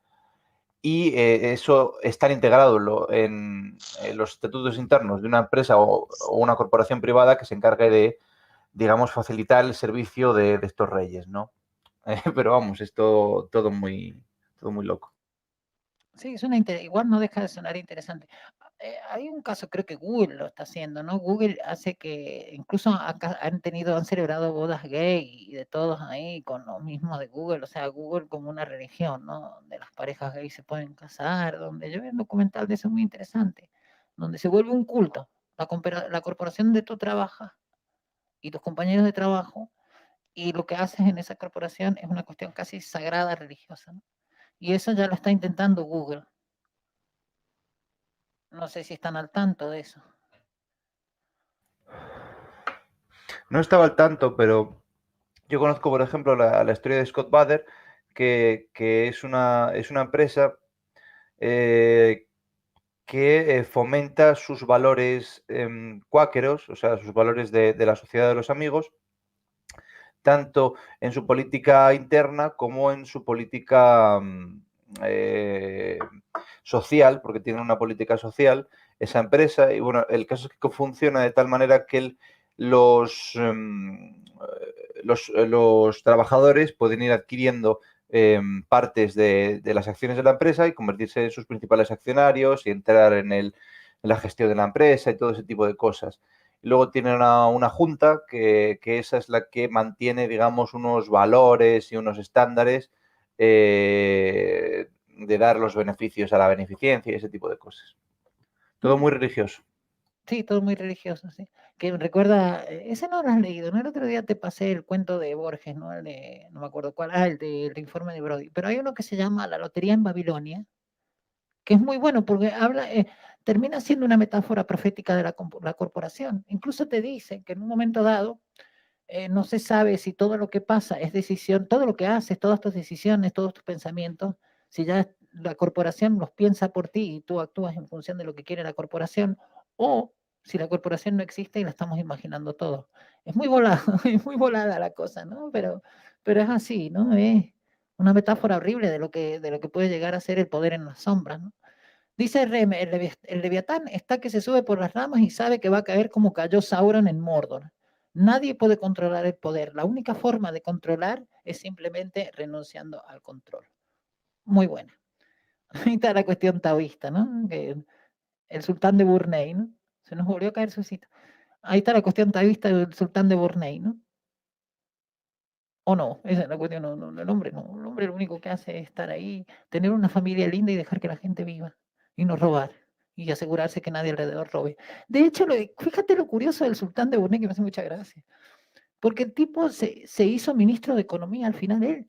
y eso estar integrado en los estatutos internos de una empresa o una corporación privada que se encargue de, digamos, facilitar el servicio de estos reyes, ¿no? Pero vamos, es todo muy loco. Sí, igual no deja de sonar interesante. Hay un caso, creo que Google lo está haciendo, ¿no? Google hace que incluso acá han celebrado bodas gay y de todos ahí con lo mismo de Google, o sea, Google como una religión, ¿no? Donde las parejas gays se pueden casar, donde yo vi un documental de eso muy interesante, donde se vuelve un culto. La corporación donde tú trabajas y tus compañeros de trabajo, y lo que haces en esa corporación es una cuestión casi sagrada religiosa, ¿no? Y eso ya lo está intentando Google. No sé si están al tanto de eso. No estaba al tanto, pero yo conozco, por ejemplo, la historia de Scott Bader, que es una empresa que fomenta sus valores cuáqueros, o sea, sus valores de la sociedad de los amigos, tanto en su política interna como en su política social, porque tiene una política social esa empresa. Y bueno, el caso es que funciona de tal manera que los trabajadores pueden ir adquiriendo partes de las acciones de la empresa y convertirse en sus principales accionarios y entrar en la gestión de la empresa y todo ese tipo de cosas. Y luego tienen una junta que esa es la que mantiene, digamos, unos valores y unos estándares de dar los beneficios a la beneficencia y ese tipo de cosas. Todo muy religioso. Sí, todo muy religioso, sí. Que me recuerda, ese no lo has leído, ¿no? El otro día te pasé el cuento de Borges, ¿no? No me acuerdo cuál, el informe de Brody. Pero hay uno que se llama La Lotería en Babilonia, que es muy bueno porque termina siendo una metáfora profética de la corporación. Incluso te dice que en un momento dado no se sabe si todo lo que pasa es decisión, todo lo que haces, todas tus decisiones, todos tus pensamientos, si ya la corporación los piensa por ti y tú actúas en función de lo que quiere la corporación, o si la corporación no existe y la estamos imaginando todo. Es muy volada, es muy volada la cosa, ¿no? Pero es así, ¿no? Es una metáfora horrible de lo que puede llegar a ser el poder en las sombras, ¿no? Dice Reme, el Leviatán está que se sube por las ramas y sabe que va a caer como cayó Sauron en Mordor. Nadie puede controlar el poder. La única forma de controlar es simplemente renunciando al control. Muy buena. Ahí está la cuestión taoísta, ¿no? Que el sultán de Brunei, ¿no? Se nos volvió a caer su cita. Ahí está la cuestión taoísta del sultán de Brunei, ¿no? O no, esa es la cuestión, no, el hombre no. El hombre lo único que hace es estar ahí, tener una familia linda y dejar que la gente viva y no robar y asegurarse que nadie alrededor robe. De hecho, fíjate lo curioso del sultán de Brunei, que me hace mucha gracia, porque el tipo se hizo ministro de Economía al final él.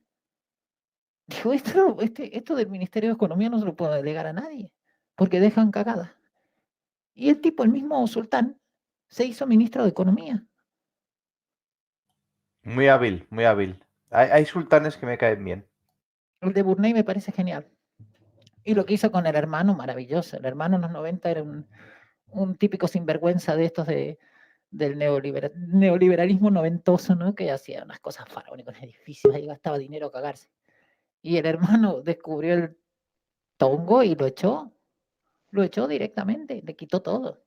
Dijo, esto del Ministerio de Economía no se lo puedo delegar a nadie, porque dejan cagada. Y el tipo, el mismo sultán, se hizo ministro de Economía. Muy hábil, muy hábil. Hay sultanes que me caen bien. El de Brunei me parece genial. Y lo que hizo con el hermano, maravilloso. El hermano en los 90 era un típico sinvergüenza de estos del neoliberalismo noventoso, ¿no? Que hacía unas cosas faraónicas, edificios, ahí gastaba dinero a cagarse. Y el hermano descubrió el tongo y lo echó directamente, le quitó todo.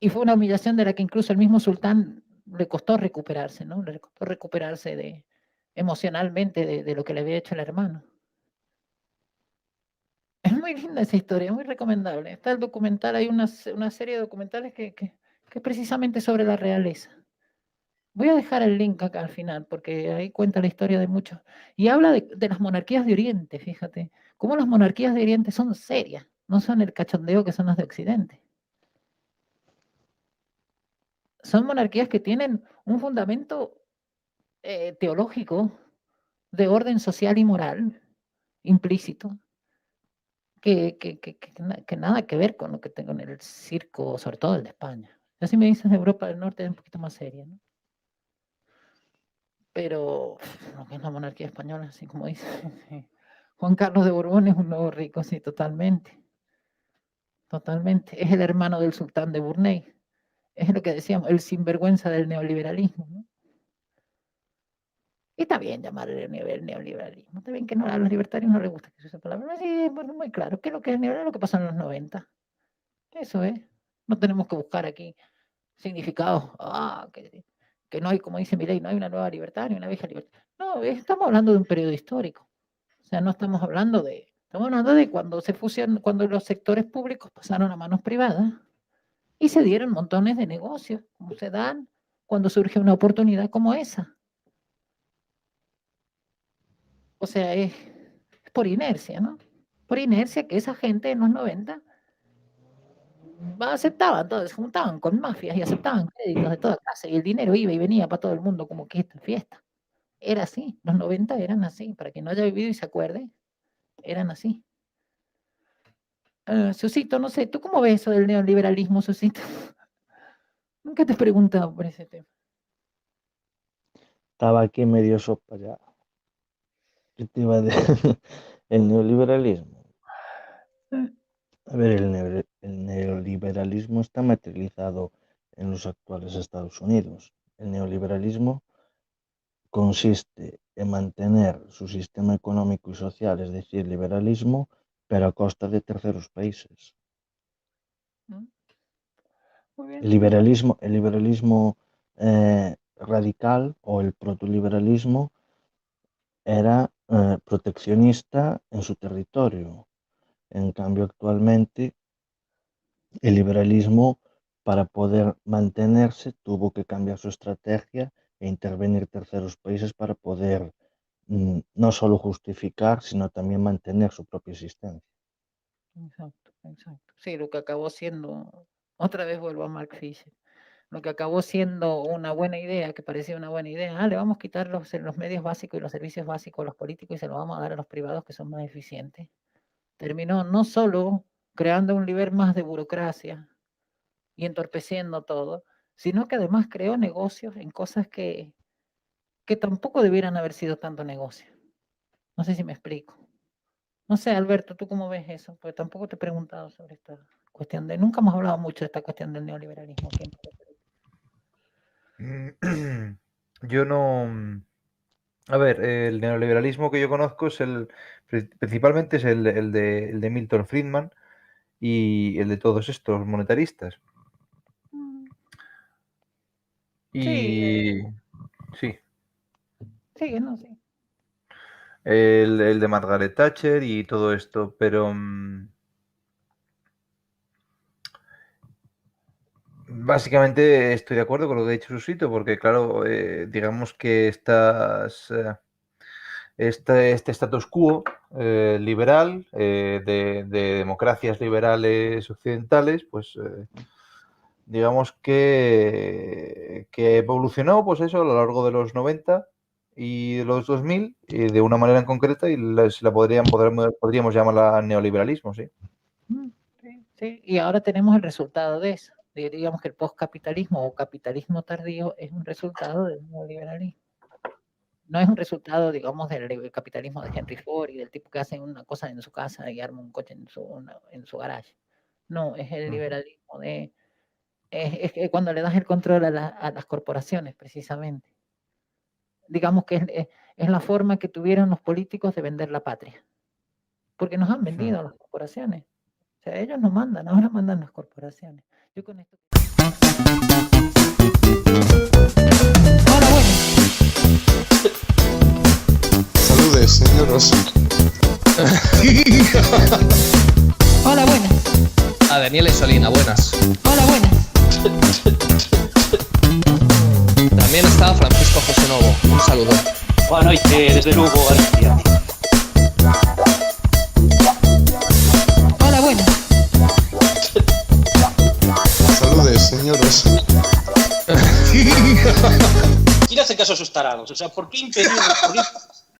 Y fue una humillación de la que incluso el mismo sultán le costó recuperarse, ¿no? Le costó recuperarse emocionalmente de lo que le había hecho el hermano. Es muy linda esa historia, muy recomendable. Está el documental, hay una serie de documentales que es precisamente sobre la realeza. Voy a dejar el link acá al final, porque ahí cuenta la historia de muchos. Y habla de las monarquías de Oriente, fíjate. Cómo las monarquías de Oriente son serias, no son el cachondeo que son las de Occidente. Son monarquías que tienen un fundamento teológico de orden social y moral implícito, que nada que ver con lo que tengo en el circo, sobre todo el de España. Ya si me dices de Europa del Norte es un poquito más seria, ¿no? Pero lo que es la monarquía española, así como dice Juan Carlos de Borbón, es un nuevo rico, sí, totalmente. Totalmente. Es el hermano del sultán de Brunei. Es lo que decíamos, el sinvergüenza del neoliberalismo, ¿no? Y está bien llamarle neoliberalismo. Está bien que no, a los libertarios no les gusta que se use esa palabra. Sí, bueno, muy claro. ¿Qué es lo que es el neoliberalismo? Lo que pasó en los 90. Eso es. No tenemos que buscar aquí significados. Que no hay, como dice Milei, no hay una nueva libertad ni una vieja libertad. No, estamos hablando de un periodo histórico. O sea, no estamos hablando de cuando se fusionó, cuando los sectores públicos pasaron a manos privadas y se dieron montones de negocios, como se dan cuando surge una oportunidad como esa. O sea, es por inercia, ¿no? Por inercia que esa gente en los 90 aceptaban, todos se juntaban con mafias y aceptaban créditos de toda clase y el dinero iba y venía para todo el mundo como que esta fiesta. Era así, los 90 eran así, para quien no haya vivido y se acuerde, eran así. Susito, no sé, ¿tú cómo ves eso del neoliberalismo, Susito? Nunca te he preguntado por ese tema. Estaba aquí medio sopa ya. ¿Qué te iba a decir? El neoliberalismo. A ver, el neoliberalismo está materializado en los actuales Estados Unidos. El neoliberalismo consiste en mantener su sistema económico y social, es decir, liberalismo, pero a costa de terceros países. Muy bien. El liberalismo radical o el protoliberalismo era proteccionista en su territorio. En cambio, actualmente, el liberalismo, para poder mantenerse, tuvo que cambiar su estrategia e intervenir terceros países para poder no solo justificar, sino también mantener su propia existencia. Exacto, exacto. Sí, lo que acabó siendo, otra vez vuelvo a Mark Fisher, lo que acabó siendo una buena idea, que parecía una buena idea, le vamos a quitar los medios básicos y los servicios básicos a los políticos y se los vamos a dar a los privados que son más eficientes. Terminó no solo creando un nivel más de burocracia y entorpeciendo todo, sino que además creó negocios en cosas que tampoco debieran haber sido tanto negocio. No sé si me explico. No sé, Alberto, ¿tú cómo ves eso? Porque tampoco te he preguntado sobre esta cuestión nunca hemos hablado mucho de esta cuestión del neoliberalismo aquí en Perú. Yo no A ver, el neoliberalismo que yo conozco es principalmente es el de Milton Friedman y el de todos estos monetaristas. Y sí, Sí, no, sí. el de Margaret Thatcher y todo esto, pero básicamente estoy de acuerdo con lo que ha dicho Susito, porque claro, digamos que este status quo liberal de democracias liberales occidentales, pues digamos que evolucionó pues eso a lo largo de los 90 y de los 2000 de una manera en concreta y podríamos llamarla neoliberalismo, sí. Sí, sí. Y ahora tenemos el resultado de eso. Digamos que el postcapitalismo o capitalismo tardío es un resultado del neoliberalismo. No es un resultado, digamos, del capitalismo de Henry Ford y del tipo que hace una cosa en su casa y arma un coche en su garaje. No, es el liberalismo de... Es que cuando le das el control a las corporaciones, precisamente. Digamos que es la forma que tuvieron los políticos de vender la patria. Porque nos han vendido a las corporaciones. O sea, ellos no mandan, ahora mandan las corporaciones. Yo con esto... Hola, bueno. Saludes, señor Oso. Hola, buenas. A Daniela y Solina, buenas. Hola, buenas. También está Francisco José Novo, un saludo. Boa noite desde Lugo, Galicia. Hola, buenas. Saludes, señor Oso. ¿Quién hace caso a esos tarados? O sea, ¿por qué impedir?